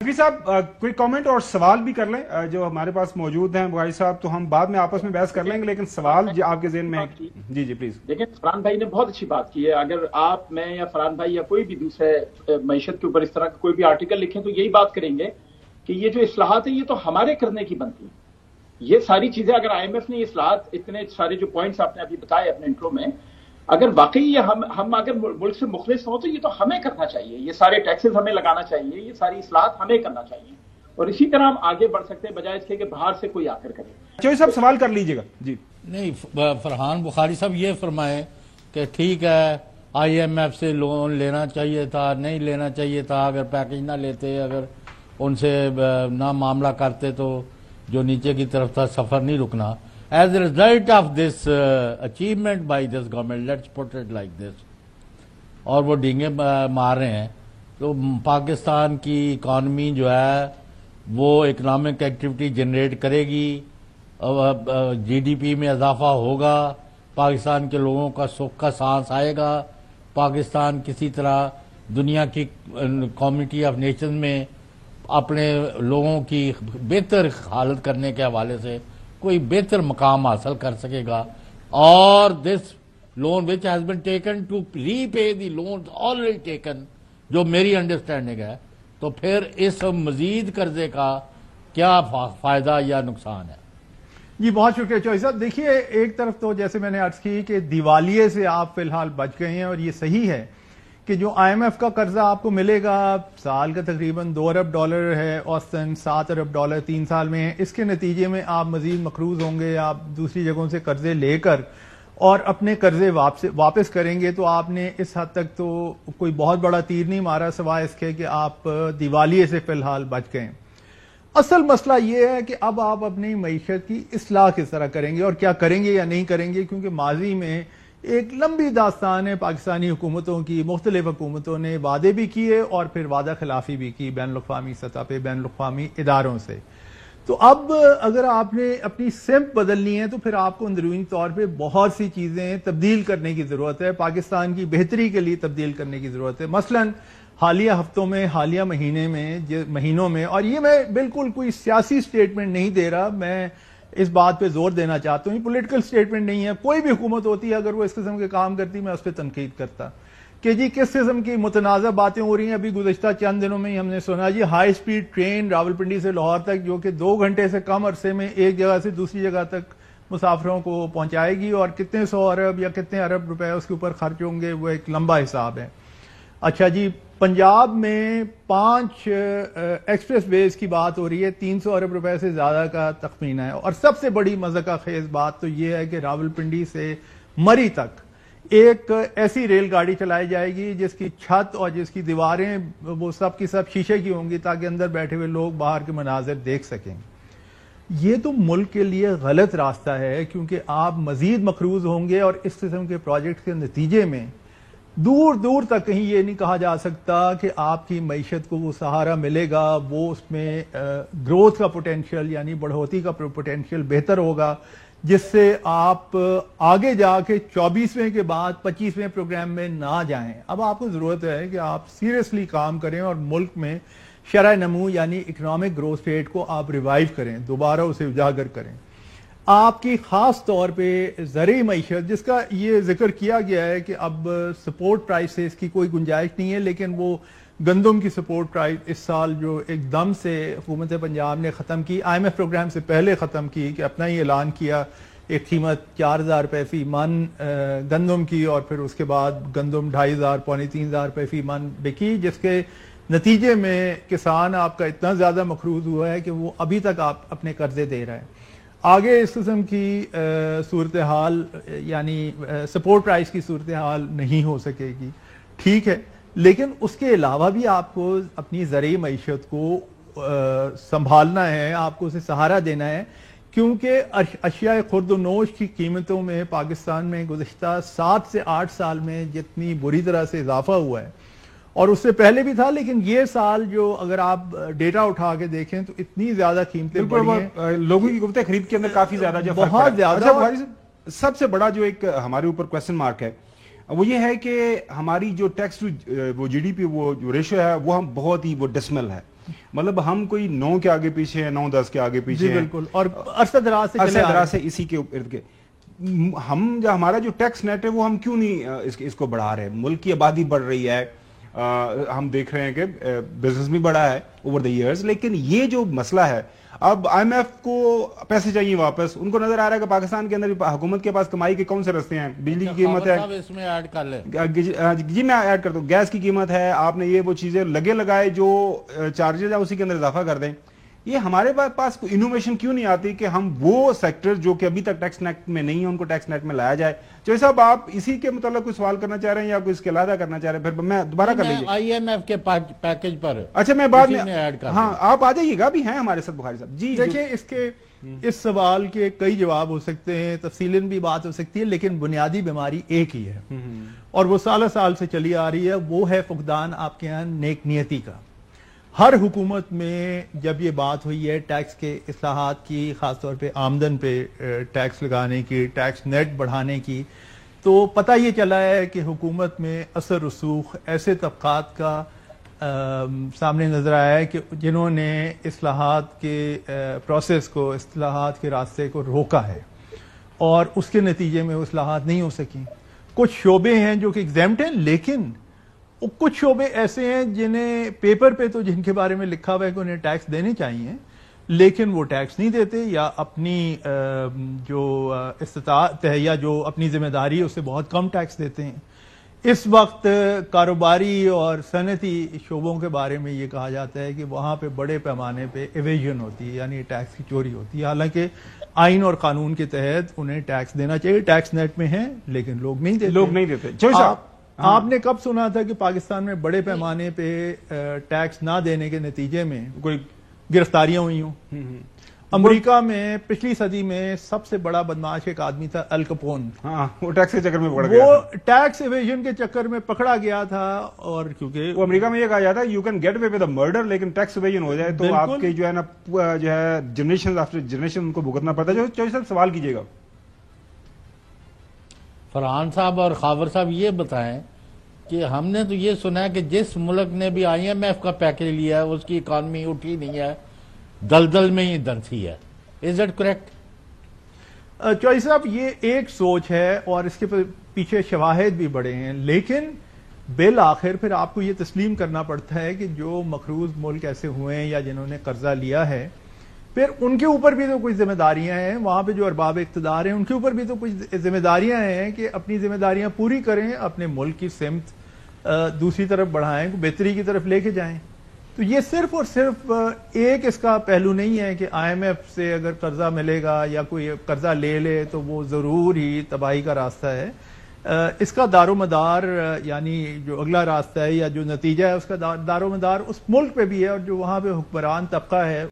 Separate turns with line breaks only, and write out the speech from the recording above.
رفیع صاحب کوئی کامنٹ اور سوال بھی کر لیں جو ہمارے پاس موجود ہیں بغائی صاحب، تو ہم بعد میں آپس میں بحث کر لیں گے، لیکن سوال جو آپ کے ذہن میں جی جی پلیز.
دیکھیں فرحان بھائی نے بہت اچھی بات کی ہے. اگر آپ میں یا فرحان بھائی یا کوئی بھی دوسرے معیشت کے اوپر اس طرح کا کوئی بھی آرٹیکل لکھیں تو یہی بات کریں گے کہ یہ جو اصلاحات ہیں یہ تو ہمارے کرنے کی بنتی ہیں. یہ ساری چیزیں اگر آئی ایم ایف نے اصلاحات اتنے سارے جو پوائنٹس آپ نے ابھی بتائے اپنے انٹرو میں، اگر واقعی یہ ہم اگر ملک سے مخلص ہوں تو یہ تو ہمیں کرنا چاہیے. یہ سارے ٹیکسز ہمیں لگانا چاہیے، یہ ساری اصلاحات ہمیں کرنا چاہیے، اور اسی طرح ہم آگے بڑھ سکتے ہیں بجائے اس کے کہ باہر سے کوئی آ کر کرے.
چوہی صاحب سوال کر لیجیے گا. جی
نہیں، فرحان بخاری صاحب یہ فرمائیں کہ ٹھیک ہے آئی ایم ایف سے لون لینا چاہیے تھا، نہیں لینا چاہیے تھا، اگر پیکج نہ لیتے، اگر ان سے نہ معاملہ کرتے تو جو نیچے کی طرف تھا سفر نہیں رکنا. As a result of this achievement by this government, let's put it like this, اور وہ ڈینگے مار رہے ہیں، تو پاکستان کی اکانومی جو ہے وہ اکنامک ایکٹیویٹی جنریٹ کرے گی، جی ڈی پی میں اضافہ ہوگا، پاکستان کے لوگوں کا سکھ کا سانس آئے گا، پاکستان کسی طرح دنیا کی کمیونٹی آف نیشن میں اپنے لوگوں کی بہتر حالت کرنے کے حوالے سے کوئی بہتر مقام حاصل کر سکے گا. اور this loan which has been taken to repay the loan already taken, جو میری انڈرسٹینڈنگ ہے، تو پھر اس مزید قرضے کا کیا فائدہ یا نقصان ہے؟
جی بہت شکریہ چوہی صاحب. دیکھیے ایک طرف تو جیسے میں نے عرض کی کہ دیوالیے سے آپ فی الحال بچ گئے ہیں، اور یہ صحیح ہے کہ جو آئی ایم ایف کا قرضہ آپ کو ملے گا سال کا تقریباً $2 ارب ہے، اوسطاً $7 ارب 3 سال میں ہے. اس کے نتیجے میں آپ مزید مقروض ہوں گے، آپ دوسری جگہوں سے قرضے لے کر اور اپنے قرضے واپس کریں گے، تو آپ نے اس حد تک تو کوئی بہت بڑا تیر نہیں مارا سوائے اس کے کہ آپ دیوالیے سے فی الحال بچ گئے. اصل مسئلہ یہ ہے کہ اب آپ اپنی معیشت کی اصلاح کس طرح کریں گے اور کیا کریں گے یا نہیں کریں گے، کیونکہ ماضی میں ایک لمبی داستان ہے پاکستانی حکومتوں کی. مختلف حکومتوں نے وعدے بھی کیے اور پھر وعدہ خلافی بھی کی بین الاقوامی سطح پہ بین الاقوامی اداروں سے. تو اب اگر آپ نے اپنی سمت بدلنی ہے تو پھر آپ کو اندرونی طور پہ بہت سی چیزیں تبدیل کرنے کی ضرورت ہے، پاکستان کی بہتری کے لیے تبدیل کرنے کی ضرورت ہے. مثلاً حالیہ ہفتوں میں، حالیہ مہینوں میں، اور یہ میں بالکل کوئی سیاسی سٹیٹمنٹ نہیں دے رہا، میں اس بات پہ زور دینا چاہتا ہوں، یہ پولیٹیکل سٹیٹمنٹ نہیں ہے. کوئی بھی حکومت ہوتی ہے اگر وہ اس قسم کے کام کرتی میں اس پہ تنقید کرتا کہ جی کس قسم کی متنازع باتیں ہو رہی ہیں. ابھی گزشتہ چند دنوں میں ہی ہم نے سنا جی ہائی سپیڈ ٹرین راولپنڈی سے لاہور تک جو کہ 2 گھنٹے سے کم عرصے میں ایک جگہ سے دوسری جگہ تک مسافروں کو پہنچائے گی، اور کتنے 100 ارب یا کتنے ارب روپے اس کے اوپر خرچ ہوں گے، وہ ایک لمبا حساب ہے. اچھا جی پنجاب میں 5 ایکسپریس ویز کی بات ہو رہی ہے، 300 ارب روپے سے زیادہ کا تخمینہ ہے. اور سب سے بڑی مذاق خیز بات تو یہ ہے کہ راولپنڈی سے مری تک ایک ایسی ریل گاڑی چلائی جائے گی جس کی چھت اور جس کی دیواریں وہ سب کی سب شیشے کی ہوں گی تاکہ اندر بیٹھے ہوئے لوگ باہر کے مناظر دیکھ سکیں. یہ تو ملک کے لیے غلط راستہ ہے، کیونکہ آپ مزید مقروض ہوں گے، اور اس قسم کے پروجیکٹ کے نتیجے میں دور دور تک کہیں یہ نہیں کہا جا سکتا کہ آپ کی معیشت کو وہ سہارا ملے گا، وہ اس میں گروتھ کا پوٹینشیل یعنی بڑھوتی کا پوٹینشیل بہتر ہوگا، جس سے آپ آگے جا کے 24ویں کے بعد 25ویں پروگرام میں نہ جائیں. اب آپ کو ضرورت ہے کہ آپ سیریسلی کام کریں اور ملک میں شرح نمو یعنی اکنامک گروتھ ریٹ کو آپ ریوائیو کریں، دوبارہ اسے اجاگر کریں. آپ کی خاص طور پہ زرعی معیشت جس کا یہ ذکر کیا گیا ہے کہ اب سپورٹ پرائس سے اس کی کوئی گنجائش نہیں ہے، لیکن وہ گندم کی سپورٹ پرائس اس سال جو ایک دم سے حکومت پنجاب نے ختم کی، آئی ایم ایف پروگرام سے پہلے ختم کی، کہ اپنا ہی اعلان کیا، ایک قیمت 4000 روپے فی من گندم کی، اور پھر اس کے بعد گندم 2500 پونے 3000 روپے فی من بکی، جس کے نتیجے میں کسان آپ کا اتنا زیادہ مقروض ہوا ہے کہ وہ ابھی تک آپ اپنے قرضے دے رہے ہیں. آگے اس قسم کی صورتحال یعنی سپورٹ پرائس کی صورتحال نہیں ہو سکے گی، ٹھیک ہے، لیکن اس کے علاوہ بھی آپ کو اپنی زرعی معیشت کو سنبھالنا ہے، آپ کو اسے سہارا دینا ہے، کیونکہ اشیاء خرد و نوش کی قیمتوں میں پاکستان میں گزشتہ 7 سے 8 سال میں جتنی بری طرح سے اضافہ ہوا ہے، اور اس سے پہلے بھی تھا، لیکن یہ سال جو اگر آپ ڈیٹا اٹھا کے دیکھیں تو اتنی زیادہ قیمتیں بڑھی ہیں،
لوگوں کی قوت خرید کے اندر کافی زیادہ جو
بہت زیادہ.
سب سے بڑا جو ایک ہمارے اوپر کویسچن مارک ہے وہ یہ ہے کہ ہماری جو ٹیکس وہ جی ڈی پی وہ جو ریشو ہے وہ ہم بہت ہی وہ ڈسمل ہے. مطلب ہم کوئی 9 کے آگے پیچھے ہیں، 9-10 کے آگے پیچھے
جی
ہیں،
بالکل، اور عرصہ دراز سے چلے آ رہے ہیں۔
سے اسی کے ارد گرد ہم ہمارا جو ٹیکس نیٹ ہے وہ ہم کیوں نہیں اس کو بڑھا رہے؟ ملک کی آبادی بڑھ رہی ہے، ہم دیکھ رہے ہیں کہ بزنس بھی بڑھا ہے اوور دی ایئرز، لیکن یہ جو مسئلہ ہے اب آئی ایم ایف کو پیسے چاہیے واپس، ان کو نظر آ رہا ہے کہ پاکستان کے اندر حکومت کے پاس کمائی کے کون سے رستے ہیں، بجلی کی قیمت ہے،
اس میں ایڈ کر لیں
جی میں ایڈ کرتا ہوں، گیس کی قیمت ہے، آپ نے یہ وہ چیزیں لگائے جو چارجز ہیں اسی کے اندر اضافہ کر دیں۔ یہ ہمارے پاس کوئی انوویشن کیوں نہیں آتی کہ ہم وہ سیکٹر جو کہ ابھی تک ٹیکس نیٹ میں نہیں ہے ان کو ٹیکس نیٹ میں لایا جائے؟ چوہے صاحب آپ اسی کے متعلق کوئی سوال کرنا چاہ رہے ہیں یا کوئی اس کے علیحدہ کرنا چاہ رہے ہیں؟ پھر میں دوبارہ کر لیجیے۔
آئی ایم ایف کے پیکج پر
اچھا میں بعد میں
ایڈ کر،
ہاں آپ آ جائیے گا، بھی ہیں ہمارے ساتھ بخاری صاحب جی۔
دیکھیں اس سوال کے کئی جواب ہو سکتے ہیں، تفصیلاً بھی بات ہو سکتی ہے، لیکن بنیادی بیماری ایک ہی ہے اور وہ سال سے چلی آ رہی ہے، وہ ہے فقدان آپ کے یہاں نیک نیتی کا۔ ہر حکومت میں جب یہ بات ہوئی ہے ٹیکس کے اصلاحات کی، خاص طور پہ آمدن پہ ٹیکس لگانے کی، ٹیکس نیٹ بڑھانے کی، تو پتہ یہ چلا ہے کہ حکومت میں اثر رسوخ ایسے طبقات کا سامنے نظر آیا ہے کہ جنہوں نے اصلاحات کے پروسیس کو، اصلاحات کے راستے کو روکا ہے اور اس کے نتیجے میں وہ اصلاحات نہیں ہو سکیں۔ کچھ شعبے ہیں جو کہ ایگزیمپٹ ہیں، لیکن کچھ شعبے ایسے ہیں جنہیں پیپر پہ تو جن کے بارے میں لکھا ہوا ہے کہ انہیں ٹیکس دینے چاہیے لیکن وہ ٹیکس نہیں دیتے، یا اپنی جو استطاعت ہے یا جو اپنی ذمہ داری ہے اس سے بہت کم ٹیکس دیتے ہیں۔ اس وقت کاروباری اور صنعتی شعبوں کے بارے میں یہ کہا جاتا ہے کہ وہاں پہ بڑے پیمانے پہ ایویژن ہوتی ہے، یعنی ٹیکس کی چوری ہوتی ہے، حالانکہ آئین اور قانون کے تحت انہیں ٹیکس دینا چاہیے، ٹیکس نیٹ میں ہیں لیکن لوگ نہیں دیتے۔ آپ نے کب سنا تھا کہ پاکستان میں بڑے پیمانے پہ ٹیکس نہ دینے کے نتیجے میں کوئی گرفتاریاں ہوئی ہوں؟ امریکہ میں پچھلی صدی میں سب سے بڑا بدماش ایک آدمی تھا ال کپون،
وہ ٹیکس کے چکر میں پکڑا گیا،
وہ ٹیکس ایویژن کے چکر میں پکڑا گیا تھا، اور کیونکہ
وہ امریکہ میں یہ کہا جاتا ہے you can get away with murder, لیکن ٹیکس ایویژن ہو جائے تو آپ کے جو ہے نا جو ہے جنریشن آفٹر جنریشن ان کو بھگتنا پڑتا ہے۔ جو چوہے صاحب سوال کیجیے گا۔
فرحان صاحب اور خاور صاحب یہ بتائیں کہ ہم نے تو یہ سنا ہے کہ جس ملک نے بھی آئی ایم ایف کا پیکج لیا ہے اس کی اکانومی اٹھی نہیں ہے، دلدل میں ہی دھنسی ہے۔ Is it correct?
چوہی صاحب یہ ایک سوچ ہے اور اس کے پیچھے شواہد بھی بڑے ہیں، لیکن بالآخر پھر آپ کو یہ تسلیم کرنا پڑتا ہے کہ جو مقروض ملک ایسے ہوئے ہیں یا جنہوں نے قرضہ لیا ہے، پھر ان کے اوپر بھی تو کچھ ذمہ داریاں ہیں، وہاں پہ جو ارباب اقتدار ہیں ان کے اوپر بھی تو کچھ ذمہ داریاں ہیں کہ اپنی ذمہ داریاں پوری کریں، اپنے ملک کی سمت دوسری طرف بڑھائیں، بہتری کی طرف لے کے جائیں۔ تو یہ صرف اور صرف ایک اس کا پہلو نہیں ہے کہ آئی ایم ایف سے اگر قرضہ ملے گا یا کوئی قرضہ لے لے تو وہ ضرور ہی تباہی کا راستہ ہے۔ اس کا دار و مدار یعنی جو اگلا راستہ ہے یا جو نتیجہ ہے اس کا دار و مدار اس ملک پہ بھی ہے، اور جو وہاں پہ حکمران طبقہ ہے